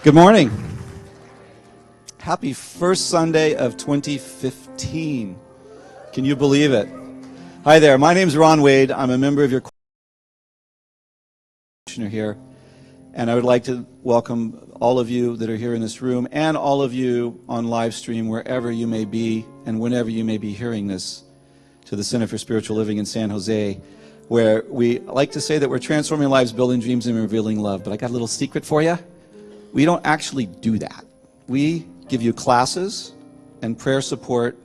Good morning. Happy first Sunday of 2015. Can you believe it? Hi there. My name's Ron Wade. I'm a member of your commissioner here, and I would like to welcome all of you that are here in this room and all of you on live stream wherever you may be and whenever you may be hearing this to the Center for Spiritual Living in San Jose, where we like to say that we're transforming lives, building dreams, and revealing love. But I got a little secret for you. We don't actually do that. We give you classes and prayer support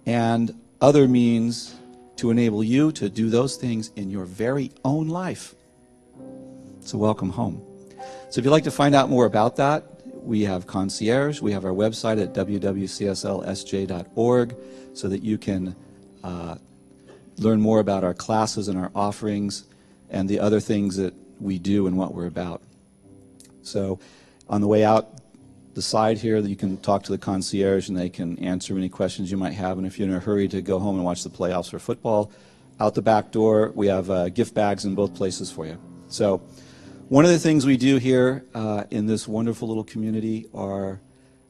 and other means to enable you to do those things in your very own life. So welcome home. So if you'd like to find out more about that, we have concierge. We have our website at www.cslsj.org so that you can learn more about our classes and our offerings and the other things that we do and what we're about. So on the way out the side here, you can talk to the concierge and they can answer any questions you might have. And if you're in a hurry to go home and watch the playoffs for football, out the back door, we have gift bags in both places for you. So one of the things we do here in this wonderful little community are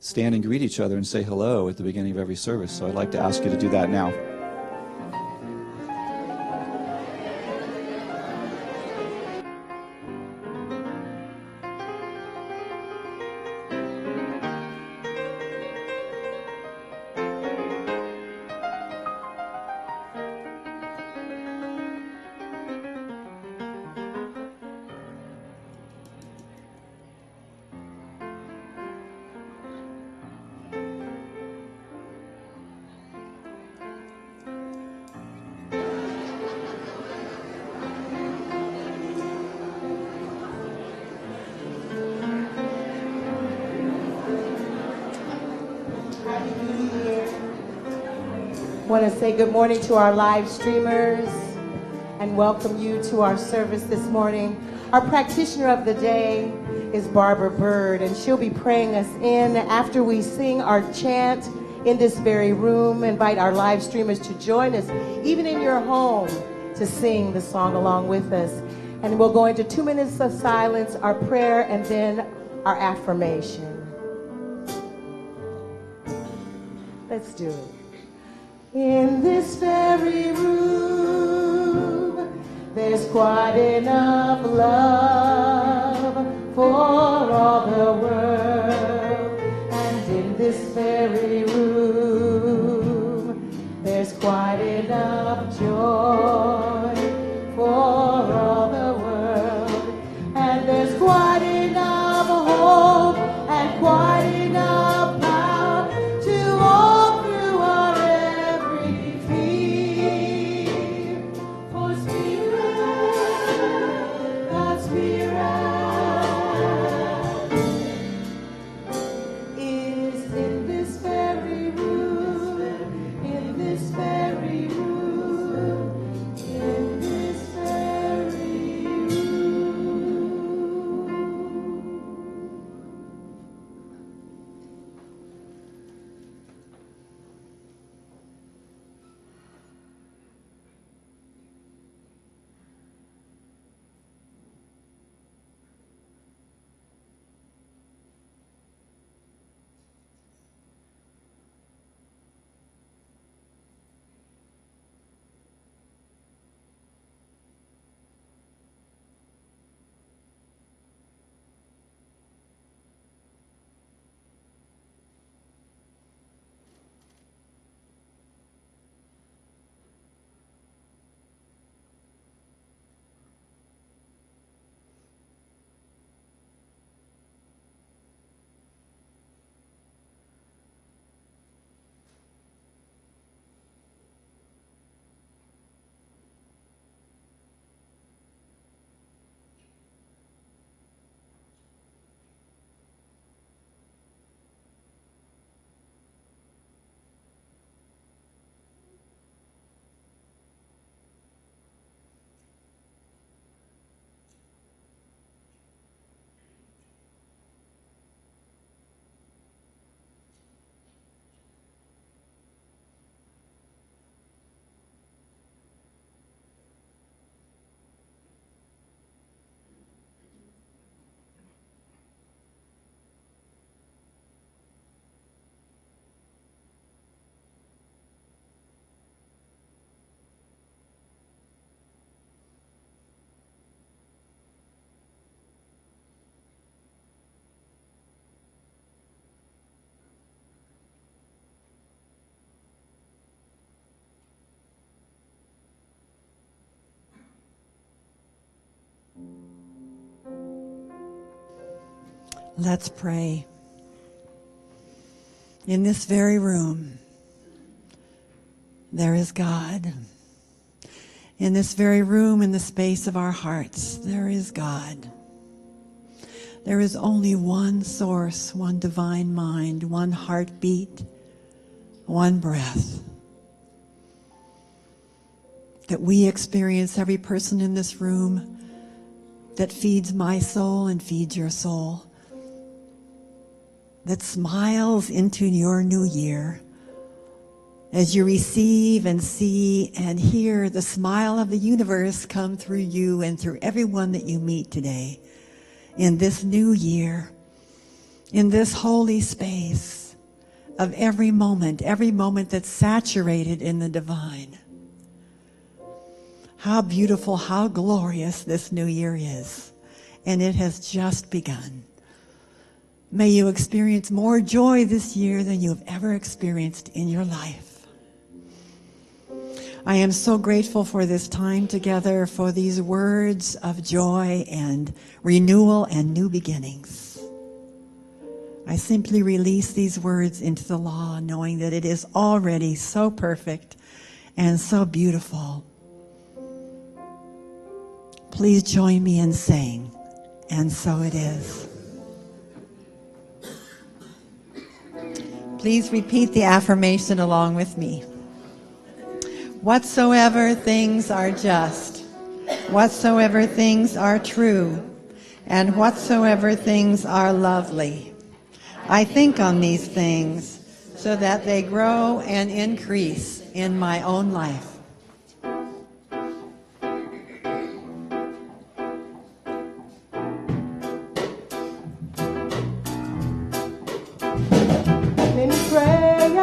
stand and greet each other and say hello at the beginning of every service. So I'd like to ask you to do that now. I want to say good morning to our live streamers and welcome you to our service this morning. Our practitioner of the day is Barbara Bird, and she'll be praying us in after we sing our chant in this very room. Invite our live streamers to join us, even in your home, to sing the song along with us. And we'll go into 2 minutes of silence, our prayer, and then our affirmation. Let's do it. In this very room, there's quite enough love for all the world. And in this very room, there's quite enough joy for all the world. And there's quite enough hope and quite enough power to walk through our in this very room, in Let's pray. In this very room, there is God. In this very room, in the space of our hearts, there is God. There is only one source, one divine mind, one heartbeat, one breath. That we experience, every person in this room, that feeds my soul and feeds your soul, that smiles into your new year as you receive and see and hear the smile of the universe come through you and through everyone that you meet today in this new year, in this holy space of every moment that's saturated in the divine. How beautiful, how glorious this new year is, and it has just begun. May you experience more joy this year than you have ever experienced in your life. I am so grateful for this time together, for these words of joy and renewal and new beginnings. I simply release these words into the law, knowing that it is already so perfect and so beautiful. Please join me in saying, and so it is. Please repeat the affirmation along with me. Whatsoever things are just, whatsoever things are true, and whatsoever things are lovely, I think on these things so that they grow and increase in my own life.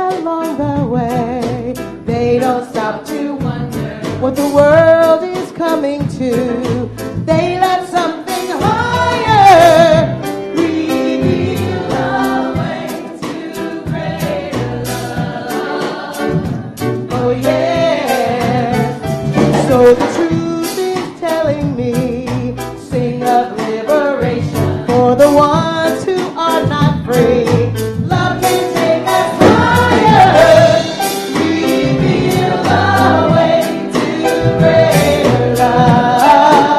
Along the way, they don't stop to wonder what the world is coming to. They let something higher reveal the way to greater love. Oh yeah. So the truth is telling me, sing of liberation for the ones who are not free. Love can take us higher, reveal the way to greater love.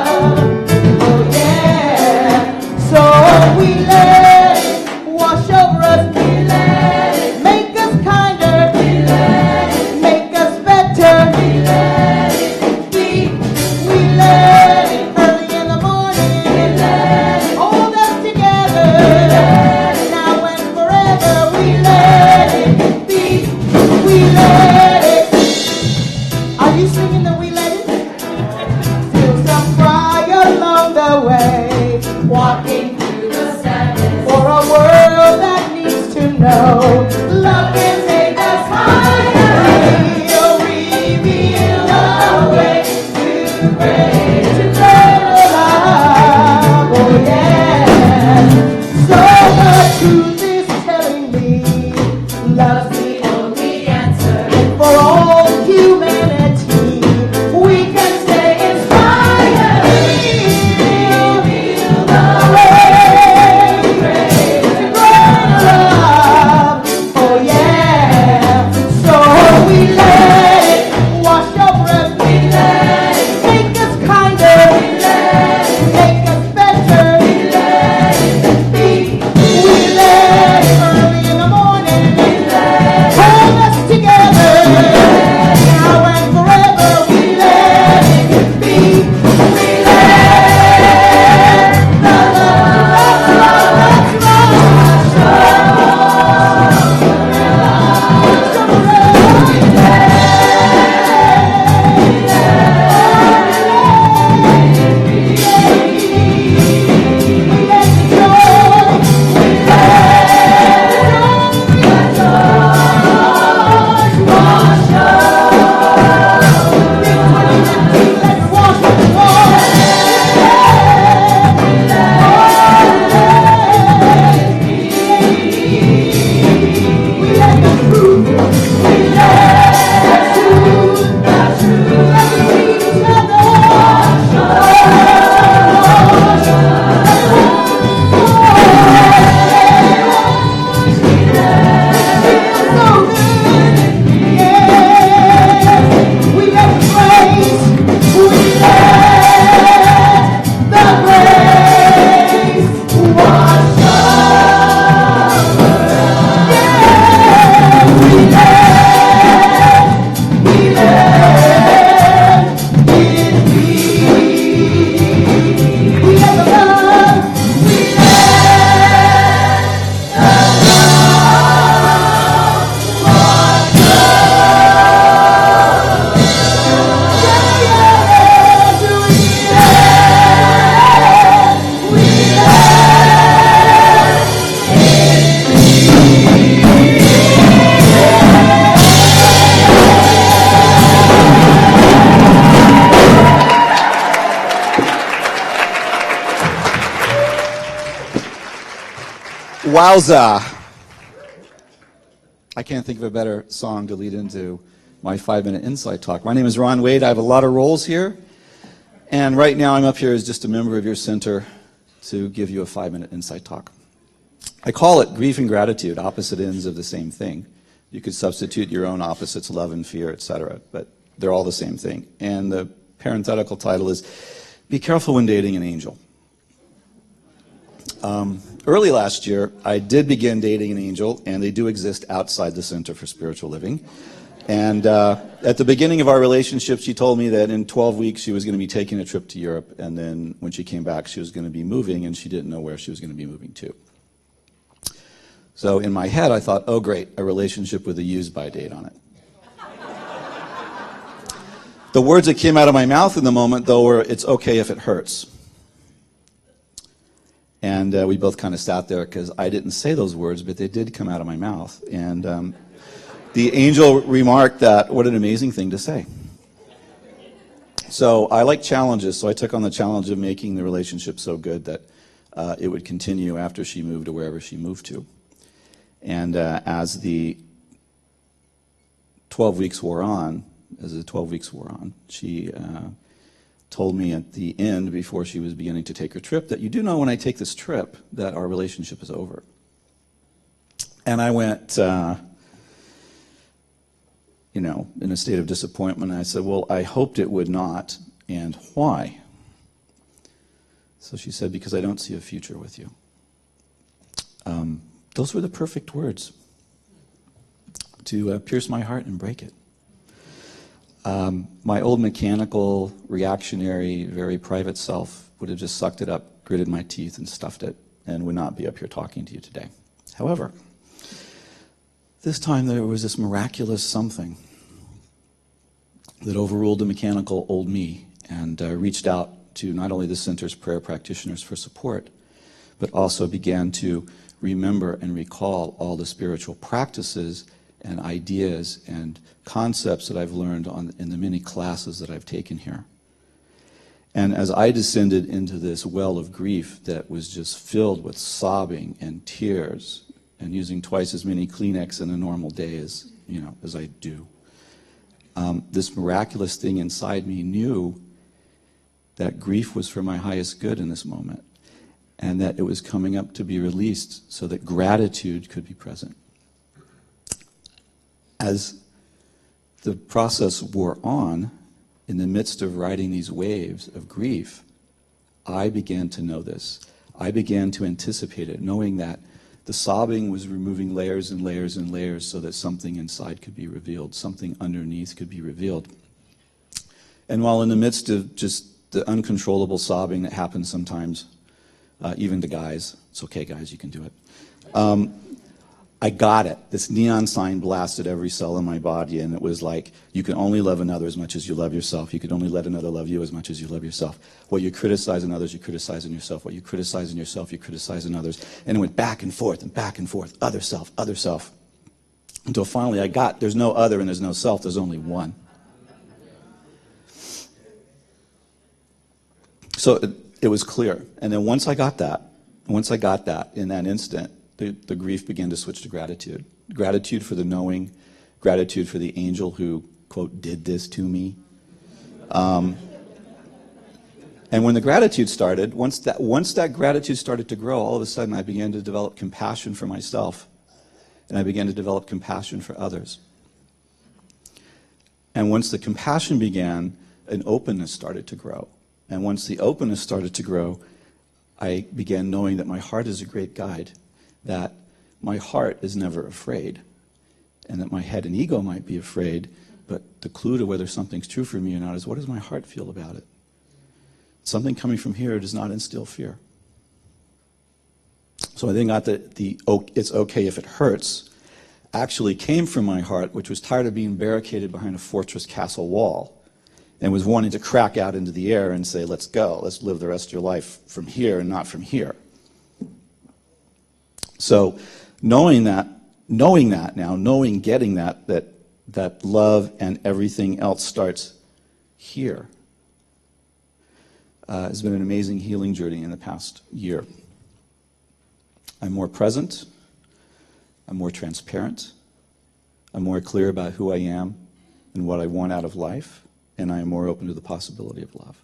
Wowza! I can't think of a better song to lead into my 5-minute insight talk. My name is Ron Wade. I have a lot of roles here. And right now I'm up here as just a member of your center to give you a 5-minute insight talk. I call it grief and gratitude, opposite ends of the same thing. You could substitute your own opposites, love and fear, etc., but they're all the same thing. And the parenthetical title is, Be Careful When Dating an Angel. Early last year, I did begin dating an angel, and they do exist outside the Center for Spiritual Living. And at the beginning of our relationship, she told me that in 12 weeks she was going to be taking a trip to Europe, and then when she came back, she was going to be moving, and she didn't know where she was going to be moving to. So in my head, I thought, oh great, a relationship with a use-by date on it. The words that came out of my mouth in the moment, though, were, it's okay if it hurts. And we both kind of sat there because I didn't say those words, but they did come out of my mouth. And the angel remarked that, what an amazing thing to say. So I like challenges, so I took on the challenge of making the relationship so good that it would continue after she moved to wherever she moved to. And as the 12 weeks wore on, she told me at the end, before she was beginning to take her trip, that you do know when I take this trip that our relationship is over. And I went, in a state of disappointment. I said, well, I hoped it would not, and why? So she said, because I don't see a future with you. Those were the perfect words to pierce my heart and break it. My old mechanical, reactionary, very private self would have just sucked it up, gritted my teeth, and stuffed it, and would not be up here talking to you today. However, this time there was this miraculous something that overruled the mechanical old me and reached out to not only the center's prayer practitioners for support, but also began to remember and recall all the spiritual practices and ideas and concepts that I've learned in the many classes that I've taken here. And as I descended into this well of grief that was just filled with sobbing and tears and using twice as many Kleenex in a normal day as I do, this miraculous thing inside me knew that grief was for my highest good in this moment, and that it was coming up to be released so that gratitude could be present. As the process wore on, in the midst of riding these waves of grief, I began to know this. I began to anticipate it, knowing that the sobbing was removing layers and layers and layers so that something inside could be revealed, something underneath could be revealed. And while in the midst of just the uncontrollable sobbing that happens sometimes, even to guys, it's okay guys, you can do it, I got it. This neon sign blasted every cell in my body, and it was like, you can only love another as much as you love yourself. You can only let another love you as much as you love yourself. What you criticize in others, you criticize in yourself. What you criticize in yourself, you criticize in others. And it went back and forth, other self, until finally I got, there's no other and there's no self, there's only one. So it was clear. And then once I got that, in that instant, the grief began to switch to gratitude. Gratitude for the knowing, gratitude for the angel who, quote, did this to me. And when the gratitude started, once that gratitude started to grow, all of a sudden I began to develop compassion for myself, and I began to develop compassion for others. And once the compassion began, an openness started to grow. And once the openness started to grow, I began knowing that my heart is a great guide, that my heart is never afraid, and that my head and ego might be afraid, but the clue to whether something's true for me or not is, what does my heart feel about it? Something coming from here does not instill fear. So I then got the it's okay if it hurts actually came from my heart, which was tired of being barricaded behind a fortress castle wall and was wanting to crack out into the air and say, let's go, let's live the rest of your life from here and not from here. So getting that love and everything else starts here has been an amazing healing journey in the past year. I'm more present. I'm more transparent. I'm more clear about who I am and what I want out of life, and I am more open to the possibility of love.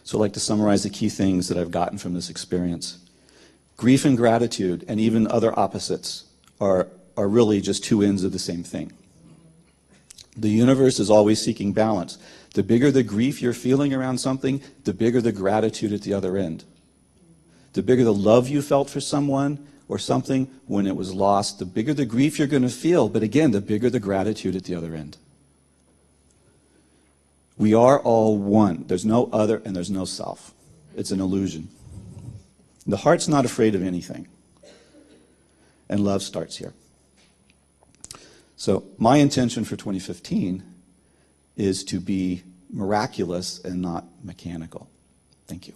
So I'd like to summarize the key things that I've gotten from this experience. Grief and gratitude, and even other opposites, are really just two ends of the same thing. The universe is always seeking balance. The bigger the grief you're feeling around something, the bigger the gratitude at the other end. The bigger the love you felt for someone or something when it was lost, the bigger the grief you're going to feel, but again, the bigger the gratitude at the other end. We are all one. There's no other and there's no self. It's an illusion. The heart's not afraid of anything. And love starts here. So my intention for 2015 is to be miraculous and not mechanical. Thank you.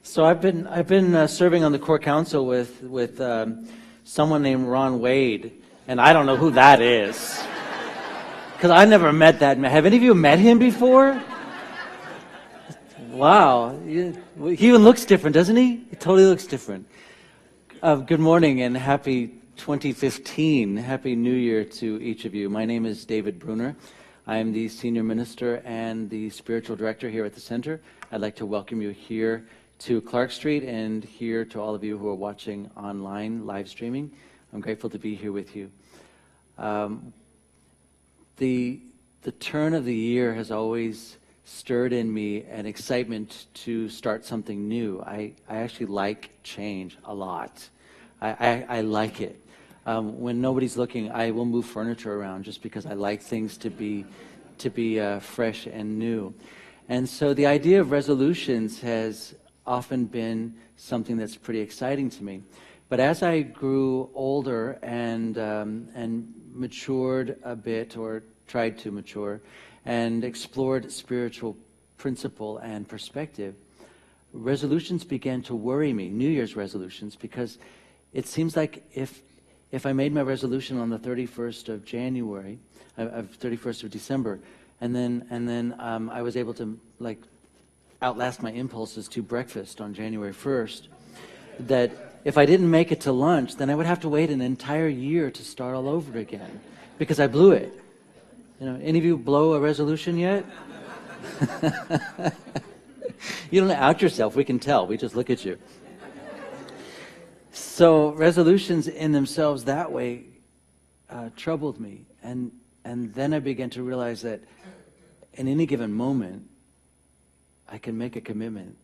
So I've been serving on the core council with someone named Ron Wade, and I don't know who that is, because I never met that man. Have any of you met him before? Wow, he even looks different, doesn't he? He totally looks different. Good morning and happy 2015. Happy New Year to each of you. My name is David Bruner. I am the senior minister and the spiritual director here at the center. I'd like to welcome you here to Clark Street and here to all of you who are watching online live streaming. I'm grateful to be here with you. The turn of the year has always stirred in me an excitement to start something new. I actually like change a lot. I like it. When nobody's looking, I will move furniture around just because I like things to be fresh and new. And so the idea of resolutions has often been something that's pretty exciting to me. But as I grew older and matured a bit, or tried to mature, and explored spiritual principle and perspective, resolutions began to worry me, New Year's resolutions, because it seems like if I made my resolution on the 31st of January, 31st of December, and then I was able to outlast my impulses to breakfast on January 1st, that if I didn't make it to lunch, then I would have to wait an entire year to start all over again because I blew it. Any of you blow a resolution yet? You don't out yourself, we can tell, we just look at you. So resolutions in themselves that way troubled me, and then I began to realize that in any given moment, I can make a commitment,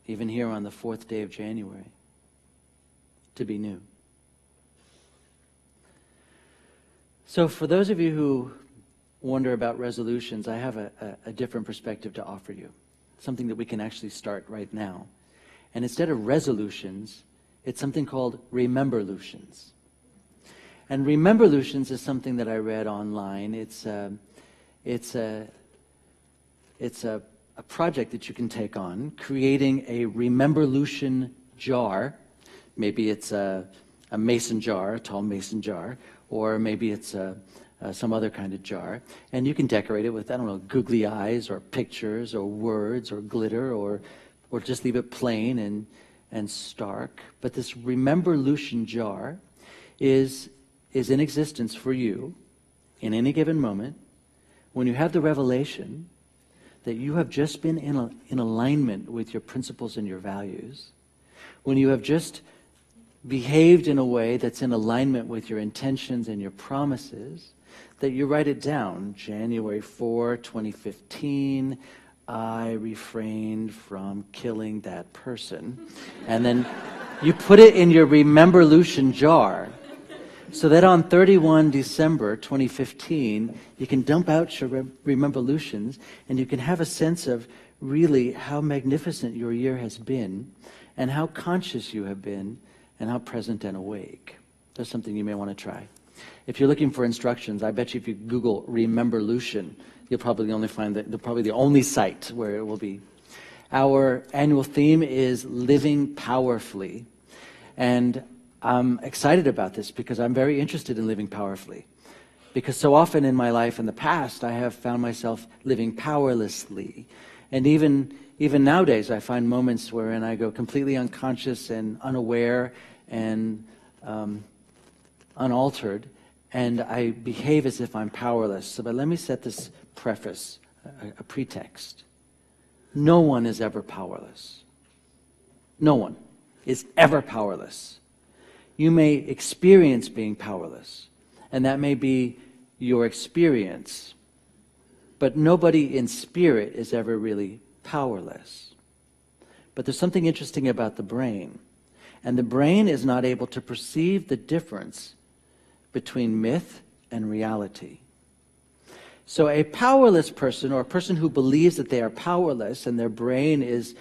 even here on the 4th day of January, to be new. So for those of you who wonder about resolutions, I have a different perspective to offer you, something that we can actually start right now. And instead of resolutions, it's something called rememberlutions. And rememberlutions is something that I read online. It's a project that you can take on, creating a rememberlution jar. Maybe it's a mason jar, a tall mason jar, or maybe it's some other kind of jar. And you can decorate it with, I don't know, googly eyes or pictures or words or glitter, or just leave it plain and stark. But this rememberlution jar is in existence for you in any given moment when you have the revelation that you have just been in alignment with your principles and your values, when you have just behaved in a way that's in alignment with your intentions and your promises, that you write it down. January 4, 2015, I refrained from killing that person. And then you put it in your rememberlution jar, so that on 31 December 2015, you can dump out your rememberlutions and you can have a sense of really how magnificent your year has been and how conscious you have been and how present and awake. That's something you may want to try. If you're looking for instructions, I bet you if you Google rememberlution, you'll probably only find probably the only site where it will be. Our annual theme is Living Powerfully. And I'm excited about this because I'm very interested in living powerfully. Because so often in my life in the past, I have found myself living powerlessly. And even nowadays, I find moments wherein I go completely unconscious and unaware and unaltered, and I behave as if I'm powerless. So, but let me set this preface, a pretext. No one is ever powerless. No one is ever powerless. You may experience being powerless, and that may be your experience, but nobody in spirit is ever really powerless. But there's something interesting about the brain, and the brain is not able to perceive the difference between myth and reality. So a powerless person, or a person who believes that they are powerless and their brain is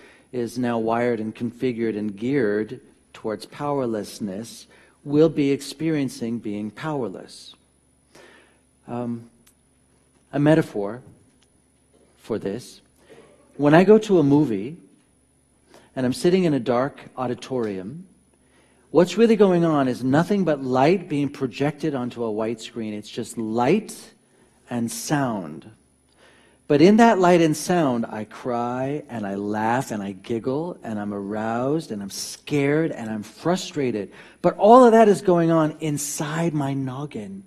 now wired and configured and geared towards powerlessness, will be experiencing being powerless. A metaphor for this: when I go to a movie and I'm sitting in a dark auditorium, what's really going on is nothing but light being projected onto a white screen. It's just light and sound. But in that light and sound, I cry and I laugh and I giggle and I'm aroused and I'm scared and I'm frustrated. But all of that is going on inside my noggin.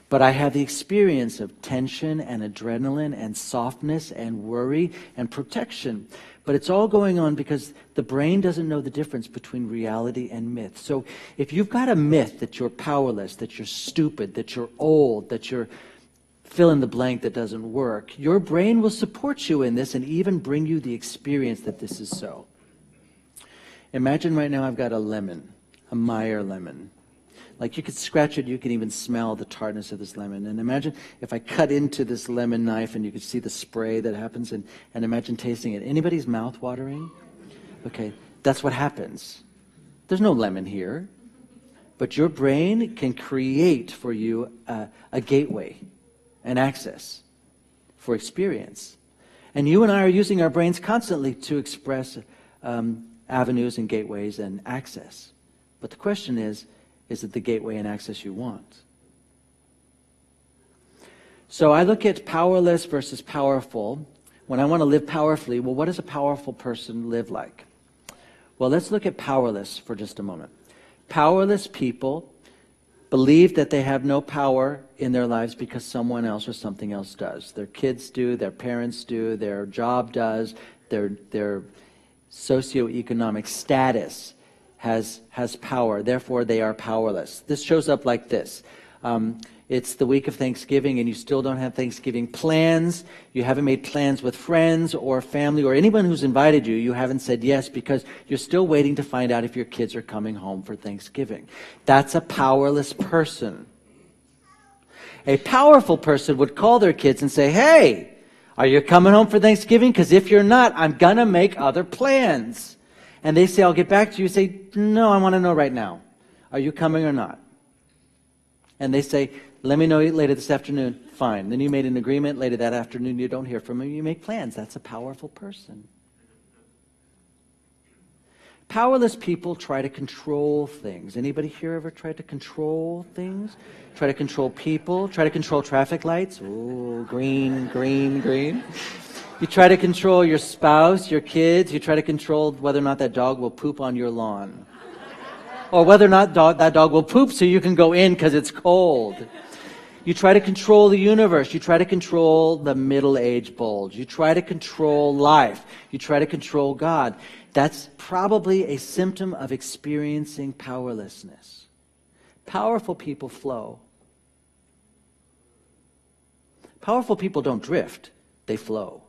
But I have the experience of tension and adrenaline and softness and worry and protection. But it's all going on because the brain doesn't know the difference between reality and myth. So if you've got a myth that you're powerless, that you're stupid, that you're old, that you're fill in the blank that doesn't work, your brain will support you in this and even bring you the experience that this is so. Imagine right now I've got a lemon, a Meyer lemon. Like you could scratch it, you can even smell the tartness of this lemon. And imagine if I cut into this lemon knife and you could see the spray that happens, and imagine tasting it. Anybody's mouth watering? Okay, that's what happens. There's no lemon here. But your brain can create for you a gateway, an access for experience. And you and I are using our brains constantly to express avenues and gateways and access. But the question is it the gateway and access you want? So I look at powerless versus powerful. When I want to live powerfully, well, what does a powerful person live like? Well, let's look at powerless for just a moment. Powerless people believe that they have no power in their lives because someone else or something else does. Their kids do, their parents do, their job does, their socioeconomic status has power. Therefore, they are powerless. This shows up like this. It's the week of Thanksgiving and you still don't have Thanksgiving plans. You haven't made plans with friends or family or anyone who's invited you. You haven't said yes because you're still waiting to find out if your kids are coming home for Thanksgiving. That's a powerless person. A powerful person would call their kids and say, "Hey, are you coming home for Thanksgiving? Because if you're not, I'm going to make other plans." And they say, "I'll get back to you." You say, "No, I want to know right now. Are you coming or not?" And they say, "Let me know later this afternoon." Fine. Then you made an agreement. Later that afternoon, you don't hear from them. You make plans. That's a powerful person. Powerless people try to control things. Anybody here ever tried to control things? Try to control people? Try to control traffic lights? Ooh, green, green, green. You try to control your spouse, your kids. You try to control whether or not that dog will poop on your lawn. Or whether or not that dog will poop so you can go in because it's cold. You try to control the universe. You try to control the middle-age bulge. You try to control life. You try to control God. That's probably a symptom of experiencing powerlessness. Powerful people flow. Powerful people don't drift. They flow.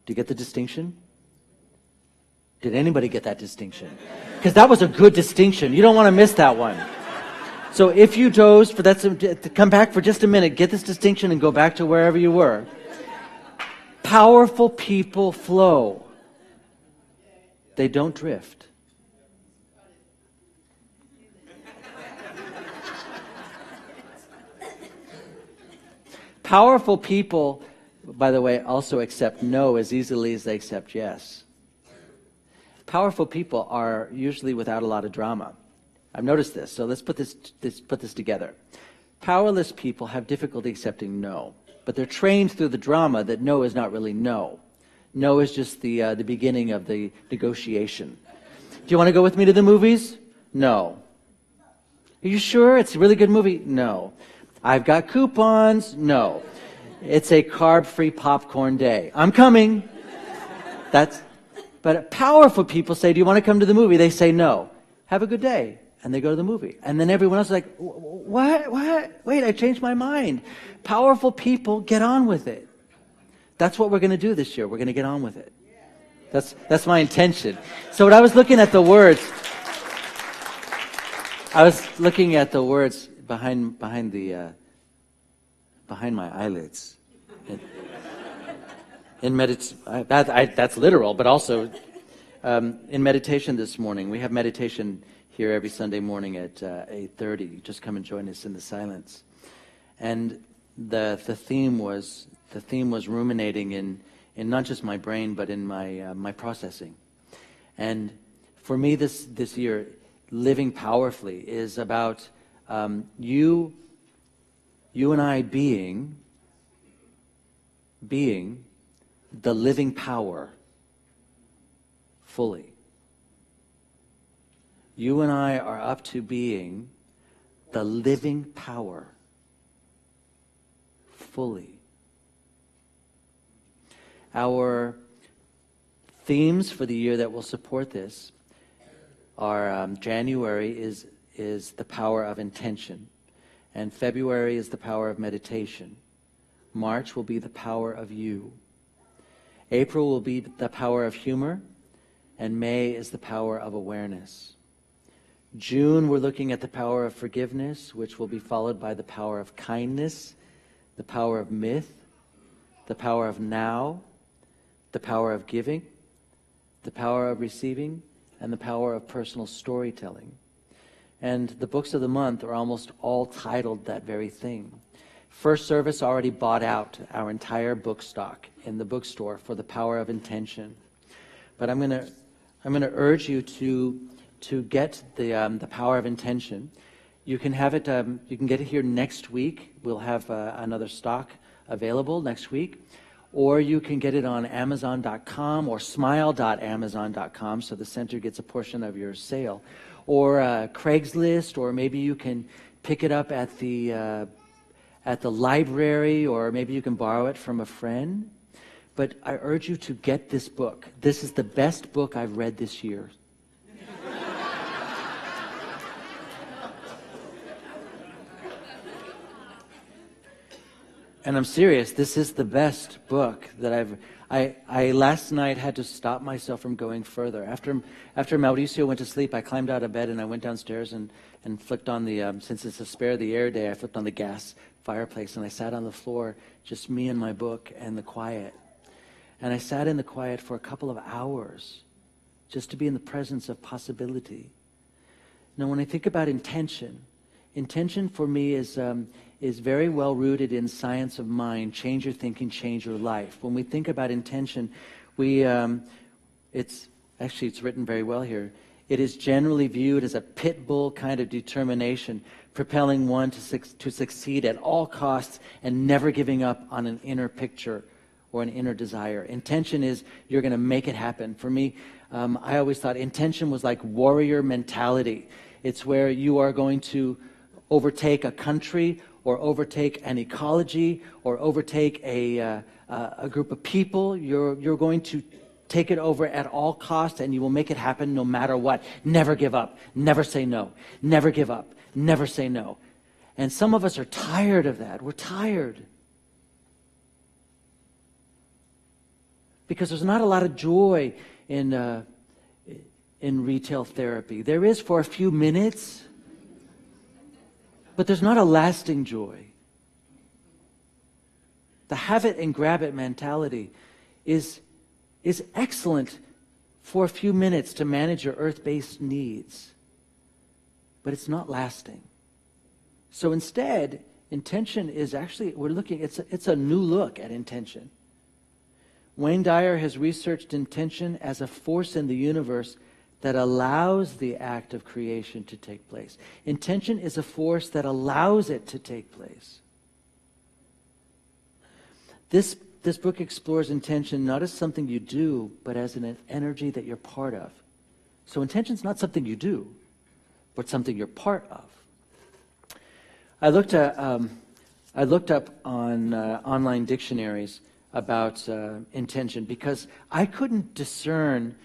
Do you get the distinction? Did anybody get that distinction? Because that was a good distinction. You don't want to miss that one. So if you dozed for that, to come back for just a minute, get this distinction and go back to wherever you were. Powerful people flow. They don't drift. Powerful people, by the way, also accept no as easily as they accept yes. Powerful people are usually without a lot of drama. I've noticed this, so let's put this together. Powerless people have difficulty accepting no, but they're trained through the drama that no is not really no. No is just the beginning of the negotiation. Do you want to go with me to the movies? No. Are you sure? It's a really good movie? No. I've got coupons? No. It's a carb-free popcorn day. I'm coming. But powerful people say, do you want to come to the movie? They say no. Have a good day. And they go to the movie. And then everyone else is like, what? Wait, I changed my mind. Powerful people get on with it. That's what we're going to do this year. We're going to get on with it. That's my intention. So when I was looking at the words, behind my eyelids. That's literal, but also in meditation this morning. We have meditation here every Sunday morning at 8:30. Just come and join us in the silence. And the theme was ruminating in not just my brain, but in my processing. And for me, this year, living powerfully is about you and I being the living power fully. You and I are up to being the living power fully. Our themes for the year that will support this are January is the power of intention, and February is the power of meditation. March will be the power of you. April will be the power of humor, and May is the power of awareness. June, we're looking at the power of forgiveness, which will be followed by the power of kindness, the power of myth, the power of now, the power of giving, the power of receiving, and the power of personal storytelling. And the books of the month are almost all titled that very thing. First Service already bought out our entire book stock in the bookstore for the power of intention. But I'm going to urge you to get the power of intention. You can have it. You can get it here next week. We'll have another stock available next week, or you can get it on Amazon.com or Smile.Amazon.com, so the center gets a portion of your sale, or Craigslist, or maybe you can pick it up at the library, or maybe you can borrow it from a friend. But I urge you to get this book. This is the best book I've read this year. And I'm serious, this is the best book that I last night had to stop myself from going further. After Mauricio went to sleep, I climbed out of bed and I went downstairs and flicked on the, since it's a spare the air day, I flicked on the gas fireplace and I sat on the floor, just me and my book and the quiet. And I sat in the quiet for a couple of hours just to be in the presence of possibility. Now, when I think about intention for me is very well rooted in science of mind. Change your thinking, change your life. When we think about intention, it's written very well here. It is generally viewed as a pit bull kind of determination, propelling one to succeed at all costs and never giving up on an inner picture or an inner desire. Intention is you're going to make it happen. For me, I always thought intention was like warrior mentality. It's where you are going to overtake a country or overtake an ecology or overtake a group of people. You're going to take it over at all costs, and you will make it happen no matter what. Never give up. Never say no. Never give up. Never say no. And some of us are tired of that. We're tired. Because there's not a lot of joy in retail therapy. There is for a few minutes, but there's not a lasting joy. The have it and grab it mentality is excellent for a few minutes to manage your earth-based needs, but it's not lasting. So instead, intention is actually, it's a new look at intention. Wayne Dyer has researched intention as a force in the universe that allows the act of creation to take place. Intention is a force that allows it to take place. This book explores intention not as something you do, but as an energy that you're part of. So intention is not something you do, but something you're part of. I looked up on online dictionaries about intention because I couldn't discern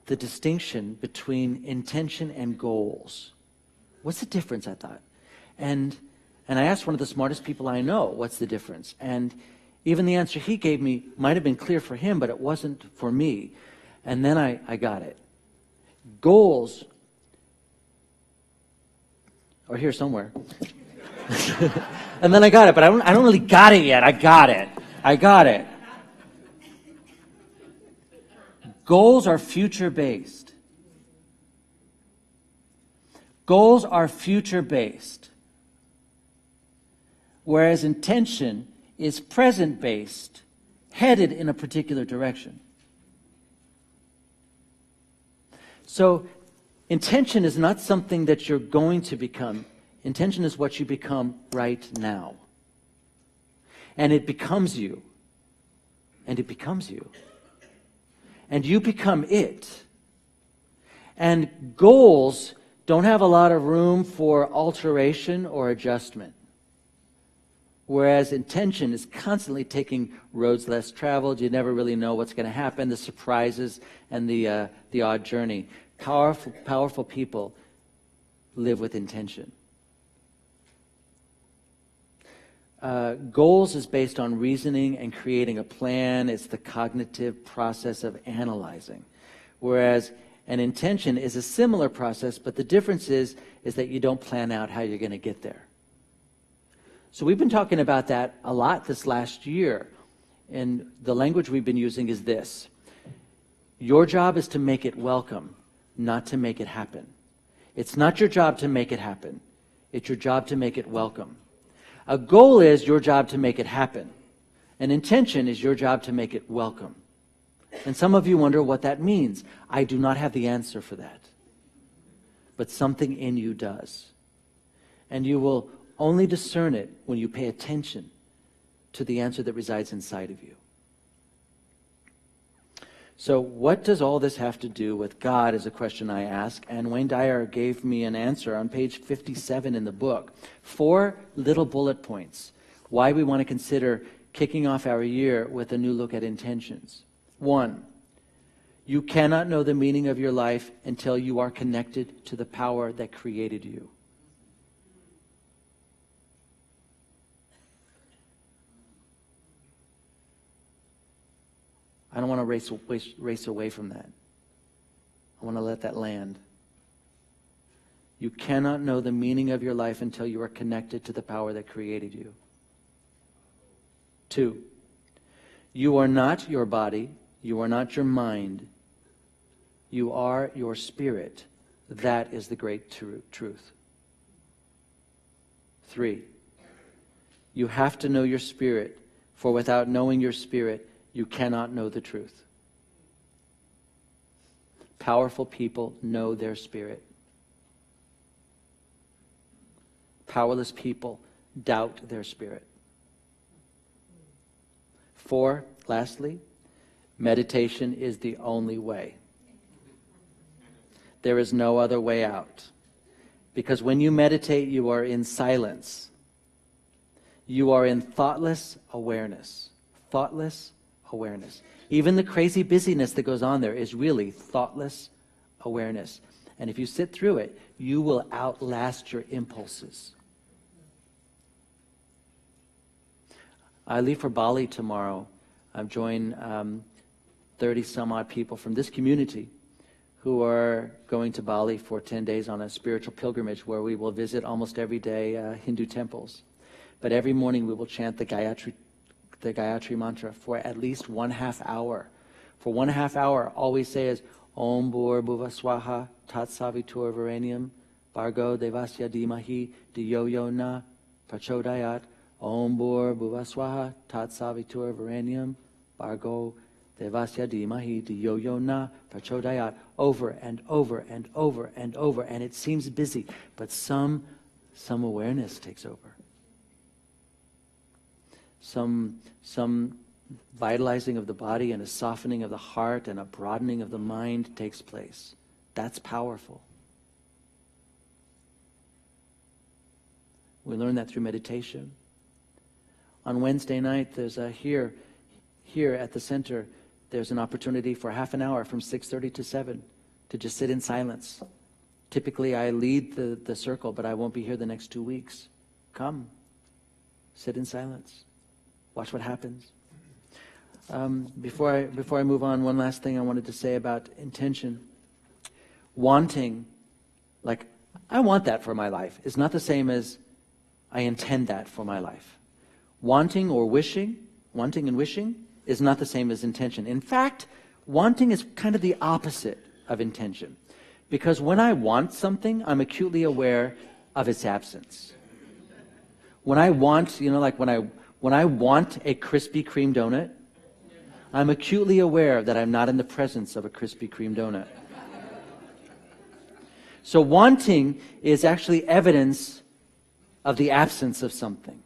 the distinction between intention and goals. What's the difference, I thought? And I asked one of the smartest people I know, what's the difference? And even the answer he gave me might have been clear for him, but it wasn't for me. And then I got it. Goals are here somewhere. And then I got it, but I don't really got it yet. I got it. Goals are future-based. Goals are future-based. Whereas intention is present-based, headed in a particular direction. So intention is not something that you're going to become. Intention is what you become right now. And it becomes you. And it becomes you. And you become it. And goals don't have a lot of room for alteration or adjustment. Whereas intention is constantly taking roads less traveled. You never really know what's going to happen, the surprises and the odd journey. Powerful people live with intention. Goals is based on reasoning and creating a plan. It's the cognitive process of analyzing. Whereas an intention is a similar process, but the difference is that you don't plan out how you're going to get there. So we've been talking about that a lot this last year. And the language we've been using is this. Your job is to make it welcome, not to make it happen. It's not your job to make it happen. It's your job to make it welcome. A goal is your job to make it happen. An intention is your job to make it welcome. And some of you wonder what that means. I do not have the answer for that. But something in you does. And you will only discern it when you pay attention to the answer that resides inside of you. So what does all this have to do with God is a question I ask, and Wayne Dyer gave me an answer on page 57 in the book. 4 little bullet points. Why we want to consider kicking off our year with a new look at intentions. 1, you cannot know the meaning of your life until you are connected to the power that created you. I don't want to race away from that. I want to let that land. You cannot know the meaning of your life until you are connected to the power that created you. 2, you are not your body. You are not your mind. You are your spirit. That is the great truth. 3, you have to know your spirit, for without knowing your spirit, you cannot know the truth. Powerful people know their spirit. Powerless people doubt their spirit. 4, lastly, meditation is the only way. There is no other way out. Because when you meditate, you are in silence. You are in thoughtless awareness. Thoughtless awareness. Even the crazy busyness that goes on there is really thoughtless awareness. And if you sit through it, you will outlast your impulses. I leave for Bali tomorrow. I'm joining 30 some odd people from this community who are going to Bali for 10 days on a spiritual pilgrimage where we will visit almost every day Hindu temples. But every morning we will chant the Gayatri mantra for at least 1/2 hour. For 1/2 hour, all we say is Om Bhur Bhuva Swaha Tat Savitur Varenyam Bhargo Devasya Dhimahi Dhiyo Yo Na Prachodayat Om Bhur Bhuva Swaha Tat Savitur Varenyam Bhargo Devasya Dhimahi Dhiyo Yo Na Prachodayat, over and over and over and over, and it seems busy, but some awareness takes over. Some vitalizing of the body and a softening of the heart and a broadening of the mind takes place. That's powerful. We learn that through meditation. On Wednesday night, there's here at the center, there's an opportunity for half an hour from 6:30 to 7 to just sit in silence. Typically, I lead the circle, but I won't be here the next 2 weeks. Come, sit in silence. Watch what happens. Before I move on, one last thing I wanted to say about intention. Wanting, like, I want that for my life, is not the same as I intend that for my life. Wanting and wishing is not the same as intention. In fact, wanting is kind of the opposite of intention. Because when I want something, I'm acutely aware of its absence. When I want, like when I want a Krispy Kreme donut, I'm acutely aware that I'm not in the presence of a Krispy Kreme donut. So wanting is actually evidence of the absence of something.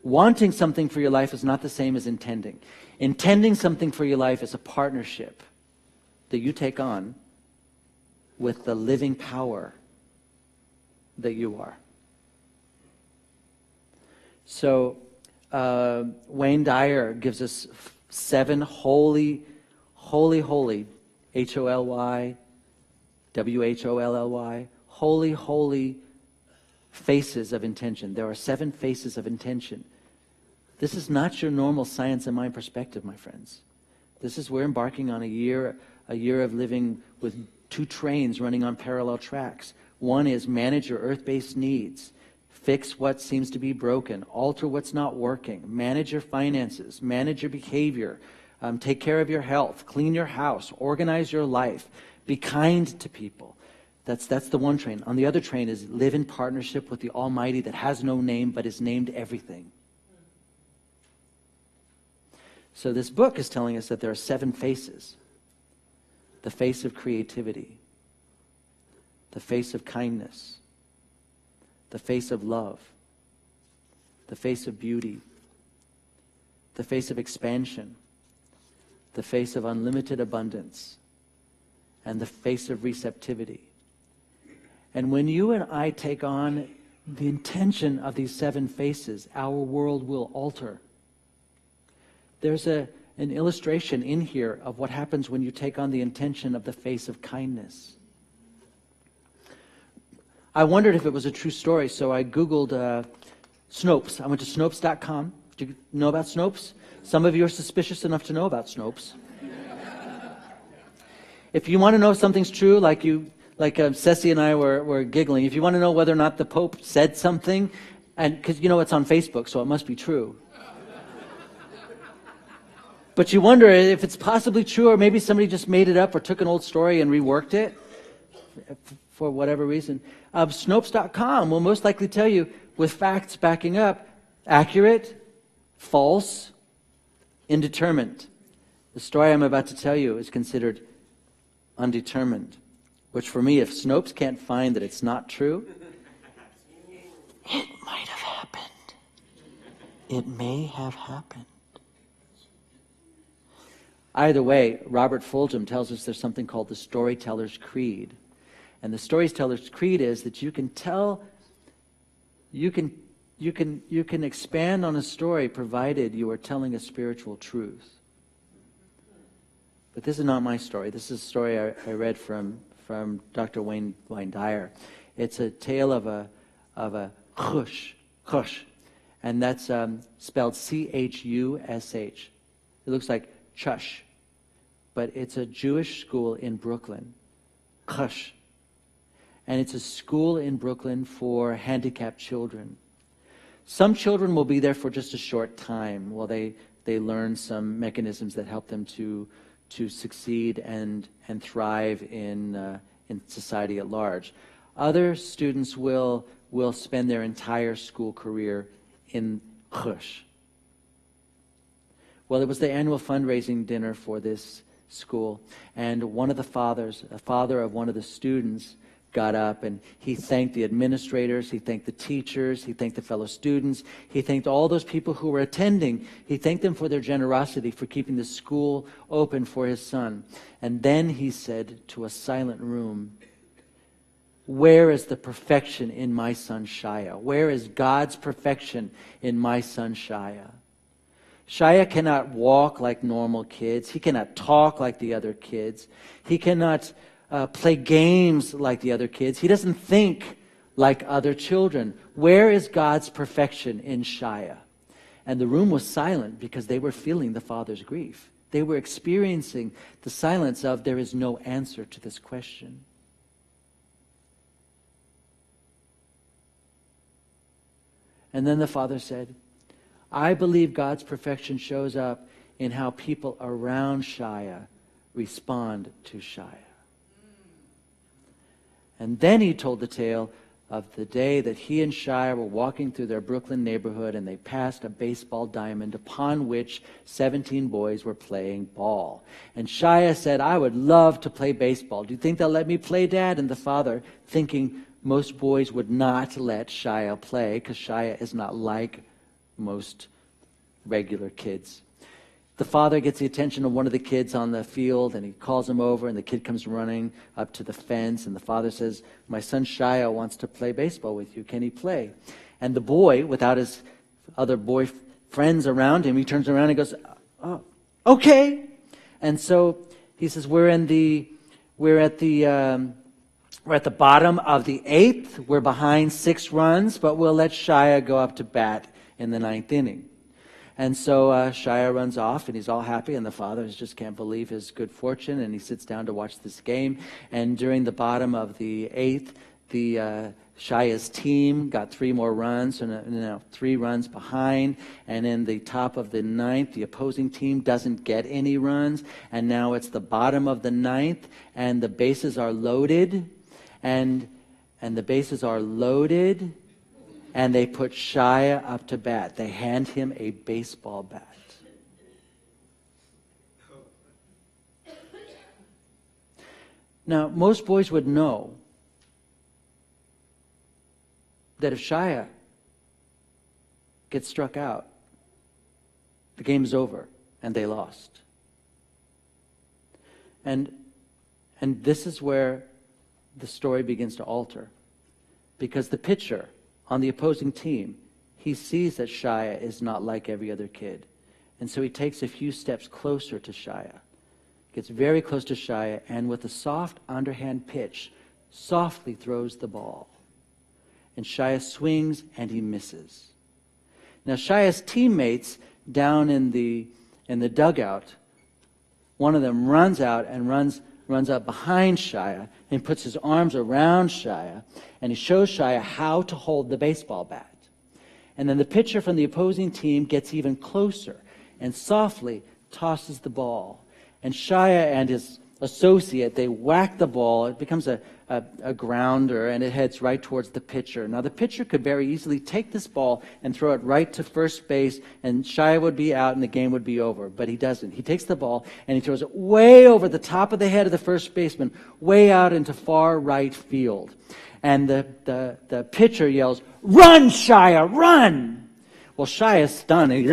Wanting something for your life is not the same as intending. Intending something for your life is a partnership that you take on with the living power that you are. So Wayne Dyer gives us 7 holy, holy, H-O-L-Y, W-H-O-L-L-Y, holy, holy faces of intention. There are 7 faces of intention. This is not your normal science and mind perspective, my friends. We're embarking on a year of living with 2 trains running on parallel tracks. One is manage your earth-based needs, fix what seems to be broken, alter what's not working, manage your finances, manage your behavior, take care of your health, clean your house, organize your life, be kind to people. That's the one train. On the other train is live in partnership with the Almighty that has no name but is named everything. So this book is telling us that there are 7 faces. The face of creativity, the face of kindness, the face of love, the face of beauty, the face of expansion, the face of unlimited abundance, and the face of receptivity. And when you and I take on the intention of these 7 faces, our world will alter. There's an illustration in here of what happens when you take on the intention of the face of kindness. I wondered if it was a true story, so I Googled Snopes. I went to Snopes.com. Do you know about Snopes? Some of you are suspicious enough to know about Snopes. If you want to know if something's true, like Ceci and I were giggling, if you want to know whether or not the Pope said something, and because it's on Facebook, so it must be true. But you wonder if it's possibly true, or maybe somebody just made it up or took an old story and reworked it for whatever reason. Snopes.com will most likely tell you, with facts backing up, accurate, false, indeterminate. The story I'm about to tell you is considered undetermined, which for me, if Snopes can't find that it's not true, it might have happened. It may have happened. Either way, Robert Fulghum tells us there's something called the Storyteller's Creed. And the Storyteller's Creed is that you can tell, you can expand on a story provided you are telling a spiritual truth. But this is not my story. This is a story I read from Dr. Wayne Dyer. It's a tale of a chush, and that's spelled C-H-U-S-H. It looks like chush, but it's a Jewish school in Brooklyn, chush, and it's a school in Brooklyn for handicapped children. Some children will be there for just a short time while they learn some mechanisms that help them to succeed and thrive in society at large. Other students will spend their entire school career in chush. Well, it was the annual fundraising dinner for this school, and one of the fathers, a father of one of the students, got up and he thanked the administrators, he thanked the teachers, he thanked the fellow students, he thanked all those people who were attending. He thanked them for their generosity, for keeping the school open for his son. And then he said to a silent room, "Where is the perfection in my son Shia? Where is God's perfection in my son Shia?" Shia cannot walk like normal kids. He cannot talk like the other kids. He cannot play games like the other kids. He doesn't think like other children. Where is God's perfection in Shia? And the room was silent because they were feeling the father's grief. They were experiencing the silence of, there is no answer to this question. And then the father said, "I believe God's perfection shows up in how people around Shia respond to Shia." And then he told the tale of the day that he and Shia were walking through their Brooklyn neighborhood and they passed a baseball diamond upon which 17 boys were playing ball. And Shia said, "I would love to play baseball. Do you think they'll let me play, Dad?" And the father, thinking most boys would not let Shia play because Shia is not like most regular kids. The father gets the attention of one of the kids on the field, and he calls him over, and the kid comes running up to the fence, and the father says, "My son Shia wants to play baseball with you. Can he play?" And the boy, without his other boy friends around him, he turns around and goes, "Oh, okay." And so he says, we're at the bottom of the 8th. We're behind 6 runs, but we'll let Shia go up to bat in the 9th inning." And so Shia runs off, and he's all happy, and the father just can't believe his good fortune, and he sits down to watch this game. And during the bottom of the 8th, Shia's team got 3 more runs, so now 3 runs behind. And in the top of the 9th, the opposing team doesn't get any runs, and now it's the bottom of the 9th, and the bases are loaded, and the bases are loaded. And they put Shia up to bat. They hand him a baseball bat. Now, most boys would know that if Shia gets struck out, the game's over and they lost. And this is where the story begins to alter. Because the pitcher on the opposing team, he sees that Shia is not like every other kid. And so he takes a few steps closer to Shia, gets very close to Shia, and with a soft underhand pitch, softly throws the ball. And Shia swings and he misses. Now Shia's teammates down in the dugout, one of them runs out and runs up behind Shia and puts his arms around Shia, and he shows Shia how to hold the baseball bat. And then the pitcher from the opposing team gets even closer and softly tosses the ball. And Shia and his associate, they whack the ball. It becomes a grounder, and it heads right towards the pitcher. Now, the pitcher could very easily take this ball and throw it right to first base, and Shia would be out and the game would be over. But he doesn't. He takes the ball and he throws it way over the top of the head of the first baseman, way out into far right field. And the pitcher yells, "Run, Shia, run!" Well, Shia is stunned. He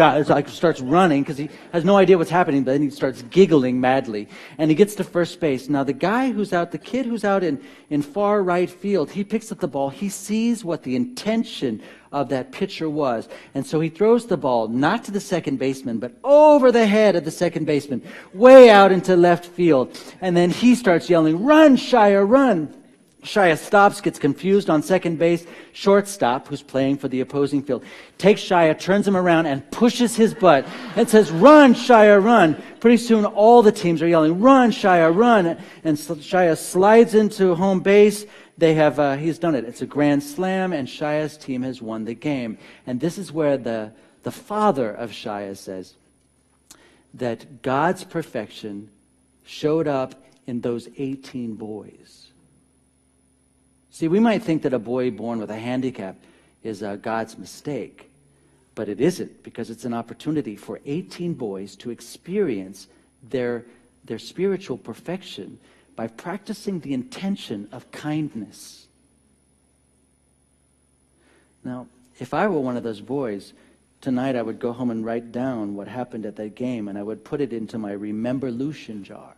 starts running because he has no idea what's happening, but then he starts giggling madly. And he gets to first base. Now, the kid who's out in far right field, he picks up the ball. He sees what the intention of that pitcher was. And so he throws the ball, not to the second baseman, but over the head of the second baseman, way out into left field. And then he starts yelling, "Run, Shia, run!" Shia stops, gets confused on second base. Shortstop, who's playing for the opposing field, takes Shia, turns him around, and pushes his butt and says, "Run, Shia, run." Pretty soon, all the teams are yelling, "Run, Shia, run." And so Shia slides into home base. He's done it. It's a grand slam, and Shia's team has won the game. And this is where the father of Shia says that God's perfection showed up in those 18 boys. See, we might think that a boy born with a handicap is God's mistake. But it isn't, because it's an opportunity for 18 boys to experience their spiritual perfection by practicing the intention of kindness. Now, if I were one of those boys, tonight I would go home and write down what happened at that game, and I would put it into my Remember-lution jar,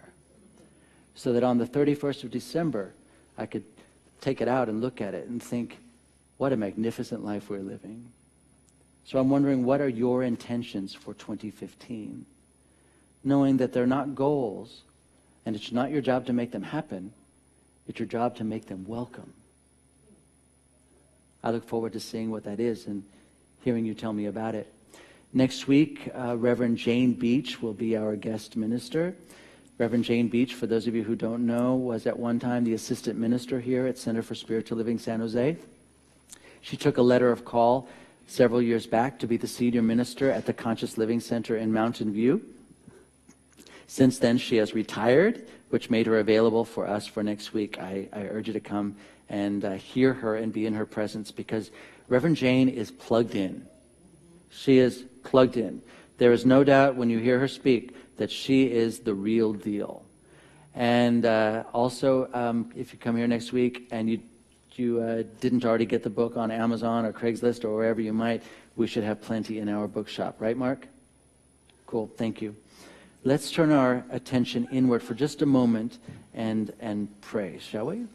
so that on the 31st of December, I could take it out and look at it and think, what a magnificent life we're living. So I'm wondering, what are your intentions for 2015? Knowing that they're not goals, and it's not your job to make them happen, it's your job to make them welcome. I look forward to seeing what that is and hearing you tell me about it. Next week, Reverend Jane Beach will be our guest minister. Reverend Jane Beach, for those of you who don't know, was at one time the assistant minister here at Center for Spiritual Living San Jose. She took a letter of call several years back to be the senior minister at the Conscious Living Center in Mountain View. Since then, she has retired, which made her available for us for next week. I urge you to come and hear her and be in her presence, because Reverend Jane is plugged in. She is plugged in. There is no doubt when you hear her speak that she is the real deal. And also, if you come here next week and you didn't already get the book on Amazon or Craigslist or wherever you might, we should have plenty in our bookshop. Right, Mark? Cool. Thank you. Let's turn our attention inward for just a moment and pray, shall we?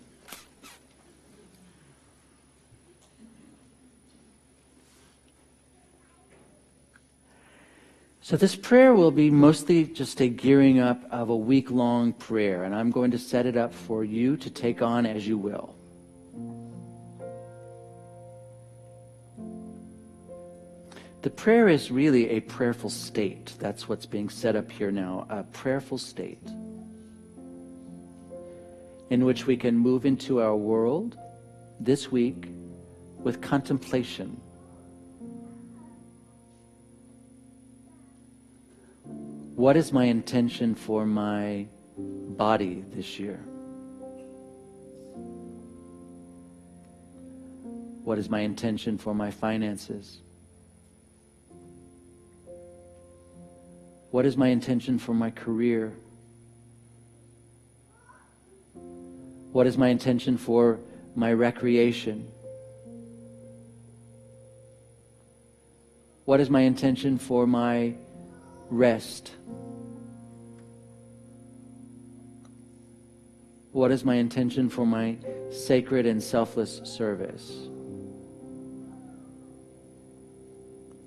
So this prayer will be mostly just a gearing up of a week-long prayer, and I'm going to set it up for you to take on as you will. The prayer is really a prayerful state. That's what's being set up here now, a prayerful state in which we can move into our world this week with contemplation. What is my intention for my body this year? What is my intention for my finances? What is my intention for my career? What is my intention for my recreation? What is my intention for my rest? What is my intention for my sacred and selfless service?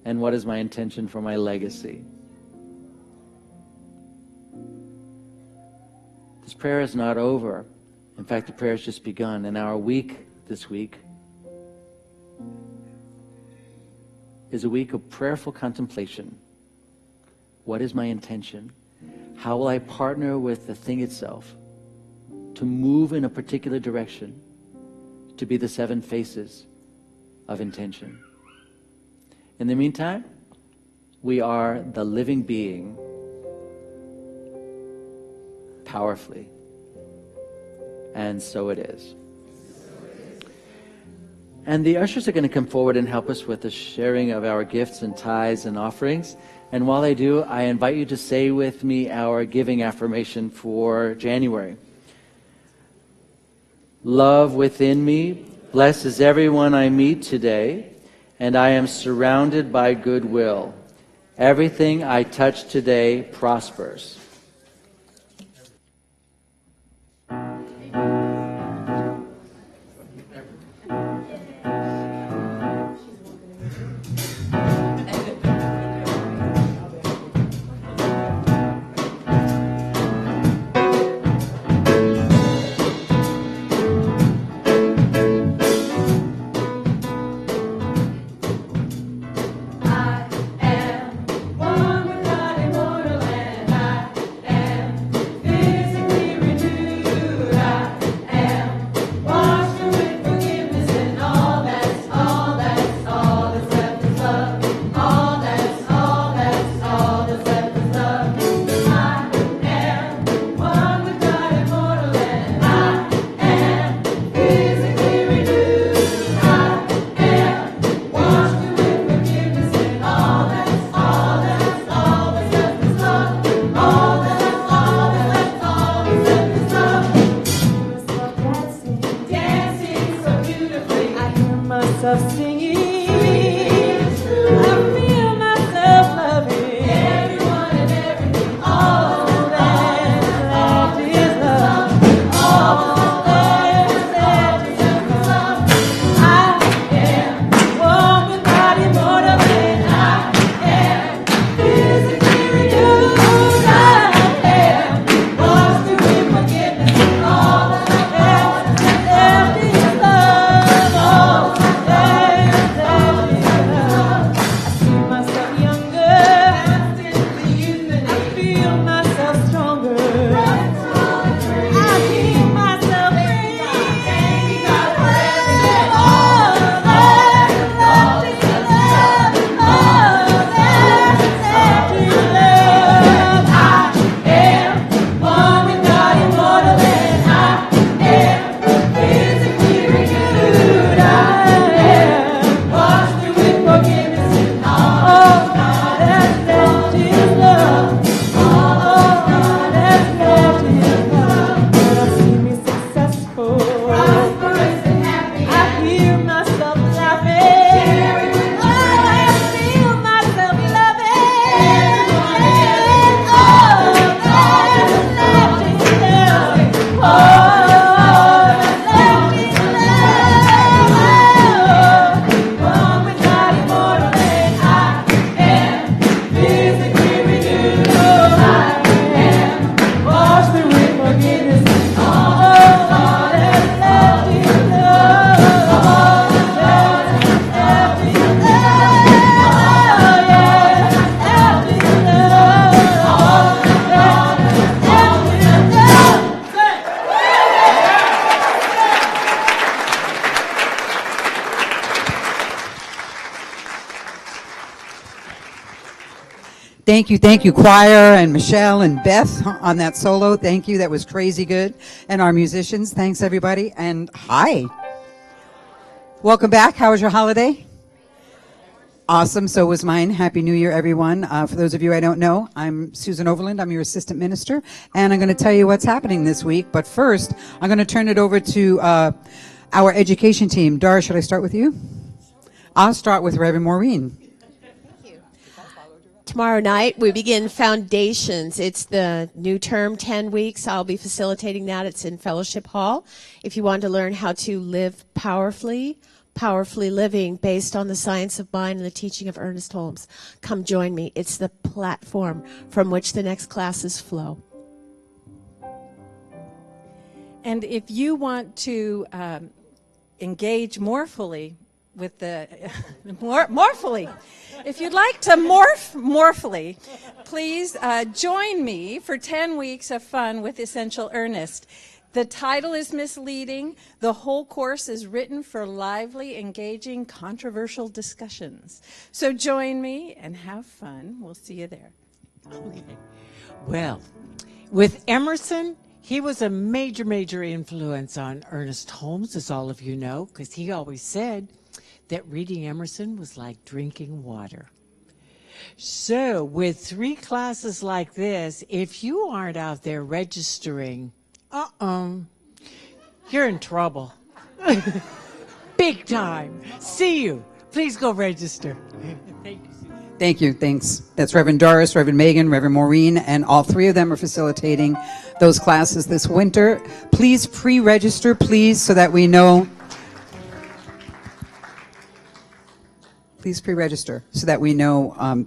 And what is my intention for my legacy? This prayer is not over. In fact, the prayer has just begun. And our week this week is a week of prayerful contemplation. What is my intention? How will I partner with the thing itself to move in a particular direction, to be the 7 faces of intention? In the meantime, we are the living being powerfully. And so it is. And the ushers are going to come forward and help us with the sharing of our gifts and tithes and offerings. And while they do, I invite you to say with me our giving affirmation for January. Love within me blesses everyone I meet today, and I am surrounded by goodwill. Everything I touch today prospers. Thank you, choir and Michelle and Beth on that solo. Thank you. That was crazy good. And our musicians. Thanks, everybody. And hi. Welcome back. How was your holiday? Awesome. So was mine. Happy New Year, everyone. For those of you I don't know, I'm Susan Overland. I'm your assistant minister. And I'm going to tell you what's happening this week. But first, I'm going to turn it over to our education team. Dara, should I start with you? I'll start with Reverend Maureen. Tomorrow night, we begin Foundations. It's the new term, 10 weeks. I'll be facilitating that. It's in Fellowship Hall. If you want to learn how to live powerfully living based on the science of mind and the teaching of Ernest Holmes, come join me. It's the platform from which the next classes flow. And if you want to engage more fully with the more fully, if you'd like to morph more fully, please join me for 10 weeks of fun with Essential Ernest. The title is misleading. The whole course is written for lively, engaging, controversial discussions. So join me and have fun. We'll see you there. Okay. Well, with Emerson, he was a major influence on Ernest Holmes, as all of you know, because he always said that reading Emerson was like drinking water. So with 3 classes like this, if you aren't out there registering, you're in trouble. Big time. See you. Please go register. Thank you. Thank you. Thanks. That's Reverend Doris, Reverend Megan, Reverend Maureen, and all 3 of them are facilitating those classes this winter. Please pre-register, please, so that we know. Please pre-register so that we know.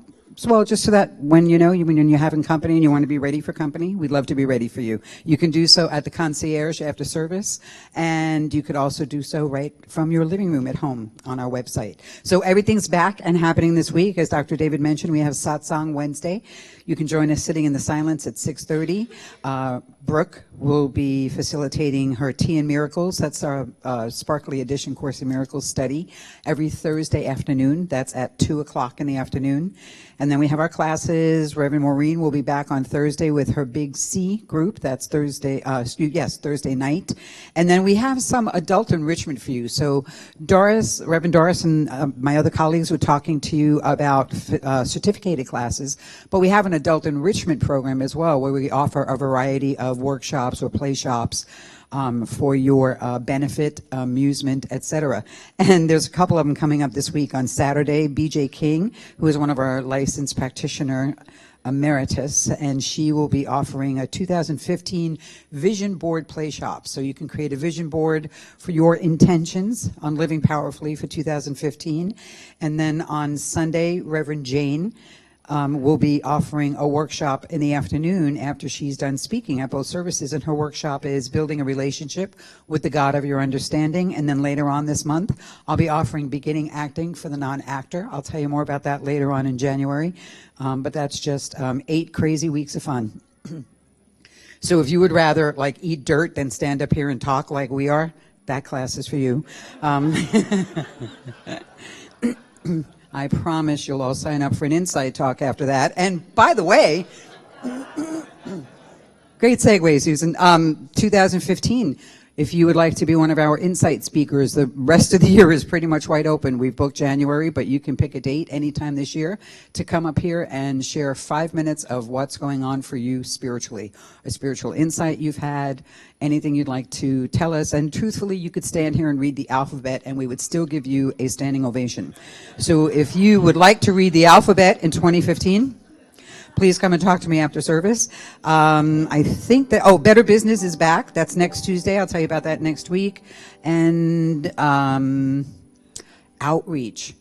Just so that when when you're having company and you want to be ready for company, we'd love to be ready for you. You can do so at the concierge after service, and you could also do so right from your living room at home on our website. So everything's back and happening this week. As Dr. David mentioned, we have Satsang Wednesday. You can join us sitting in the silence at 6:30. Brooke will be facilitating her Tea and Miracles. That's our Sparkly Edition Course in Miracles study every Thursday afternoon. That's at 2 o'clock in the afternoon. And then we have our classes. Reverend Maureen will be back on Thursday with her Big C group. That's Thursday night. And then we have some adult enrichment for you. So Reverend Doris and my other colleagues were talking to you about certificated classes, but we have an adult enrichment program as well, where we offer a variety of workshops or play shops for your benefit, amusement, etc. And there's a couple of them coming up this week. On Saturday, BJ King, who is one of our licensed practitioner emeritus, and she will be offering a 2015 vision board play shop. So you can create a vision board for your intentions on living powerfully for 2015. And then on Sunday, Reverend Jane will be offering a workshop in the afternoon after she's done speaking at both services, and her workshop is building a relationship with the God of your understanding. And then later on this month, I'll be offering beginning acting for the non-actor. I'll tell you more about that later on in January, but that's just 8 crazy weeks of fun. So if you would rather eat dirt than stand up here and talk like we are, that class is for you. I promise you'll all sign up for an Insight Talk after that. And by the way, great segue, Susan. 2015, if you would like to be one of our Insight speakers, the rest of the year is pretty much wide open. We've booked January, but you can pick a date anytime this year to come up here and share 5 minutes of what's going on for you spiritually, a spiritual insight you've had, anything you'd like to tell us. And truthfully, you could stand here and read the alphabet and we would still give you a standing ovation. So if you would like to read the alphabet in 2015, please come and talk to me after service. I think that, Better Business is back. That's next Tuesday. I'll tell you about that next week. And outreach.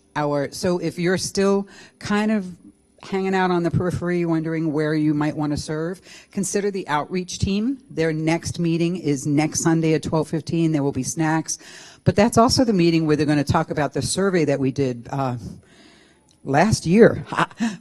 So if you're still kind of hanging out on the periphery, wondering where you might want to serve, consider the outreach team. Their next meeting is next Sunday at 12:15. There will be snacks. But that's also the meeting where they're going to talk about the survey that we did last year,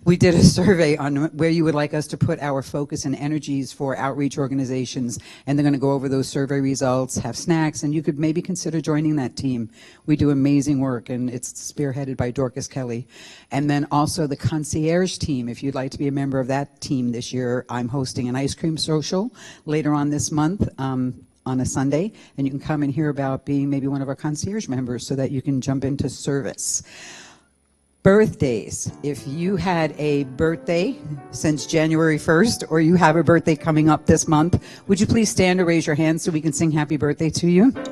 we did a survey on where you would like us to put our focus and energies for outreach organizations, and they're going to go over those survey results, have snacks, and you could maybe consider joining that team. We do amazing work, and it's spearheaded by Dorcas Kelly. And then also the concierge team, if you'd like to be a member of that team this year, I'm hosting an ice cream social later on this month. On a Sunday, and you can come and hear about being maybe one of our concierge members so that you can jump into service. Birthdays. If you had a birthday since January 1st, or you have a birthday coming up this month, would you please stand or raise your hand so we can sing happy birthday to you? Happy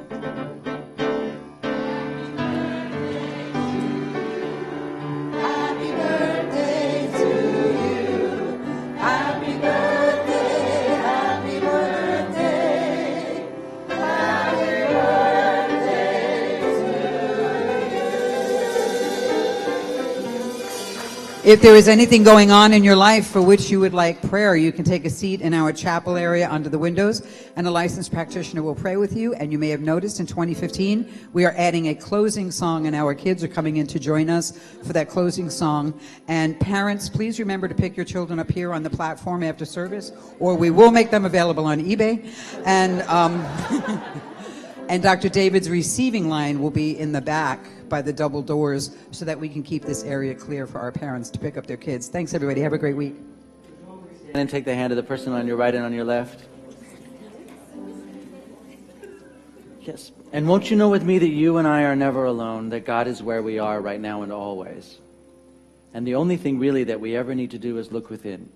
birthday to you. Happy birthday, happy birthday. Happy birthday to you. If there is anything going on in your life for which you would like prayer, you can take a seat in our chapel area under the windows, and a licensed practitioner will pray with you. And you may have noticed in 2015, we are adding a closing song, and our kids are coming in to join us for that closing song. And parents, please remember to pick your children up here on the platform after service, or we will make them available on eBay. And and Dr. David's receiving line will be in the back by the double doors so that we can keep this area clear for our parents to pick up their kids. Thanks, everybody. Have a great week. And then take the hand of the person on your right and on your left. Yes. And won't you know with me that you and I are never alone, that God is where we are right now and always. And the only thing really that we ever need to do is look within.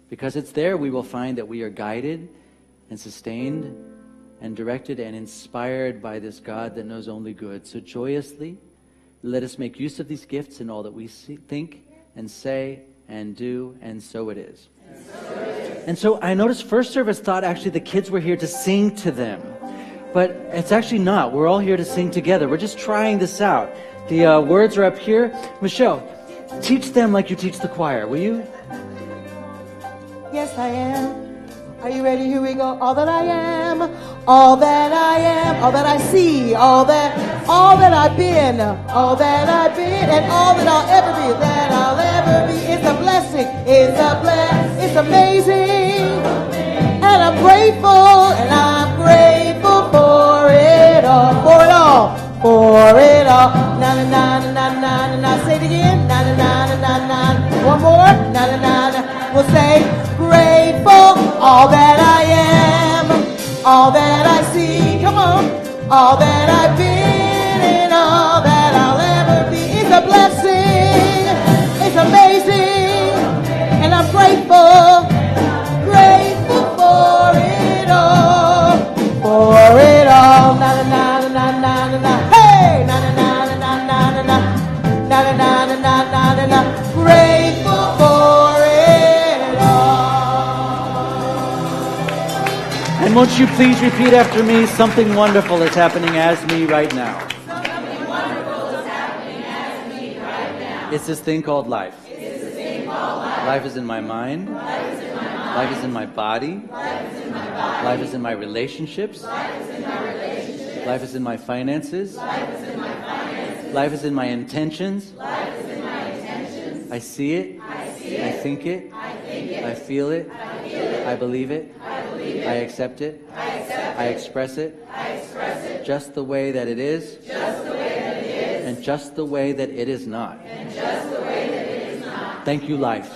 Because it's there we will find that we are guided and sustained and directed and inspired by this God that knows only good. So joyously, let us make use of these gifts in all that we think and say and do, and so it is. And so I noticed first service thought actually the kids were here to sing to them. But it's actually not. We're all here to sing together. We're just trying this out. The words are up here. Michelle, teach them like you teach the choir, will you? Yes, I am. Are you ready? Here we go. All that I am, all that I am, all that I see, all that I've been, all that I've been, and all that I'll ever be, that I'll ever be. It's a blessing. It's a blessing. It's amazing. And I'm grateful for it all, for it all, for it all. Na na na na na na na. Say it again. Na na na na na na. One more. Na na na na. We'll say grateful. All that I am, all that I see. Come on. All that I've been and all that I'll ever be. It's a blessing. It's amazing. And I'm grateful. Grateful for it all. For it all. Na na na na na na na. Hey! Na na na na na na na na. Na na na na na na na na. Grateful for it all. And won't you please repeat after me, something wonderful is happening as me right now. Something wonderful is happening as me right now. It's this thing called life. It's this thing called life. Life is in my mind. Life is in my mind. Life is in my body. Life is in my body. Life is in my relationships. Life is in my relationships. Life is in my finances. Life is in my finances. Life is in my intentions. Life is in my intentions. I see it. I see it. I think it. I think it. I feel it. I feel it. I believe it. I believe it. I accept it. I accept I it. express it. I express it. Just the way that it is. Just the way that it is. And just the way that it is not. And just the way that it is not. Thank you, life.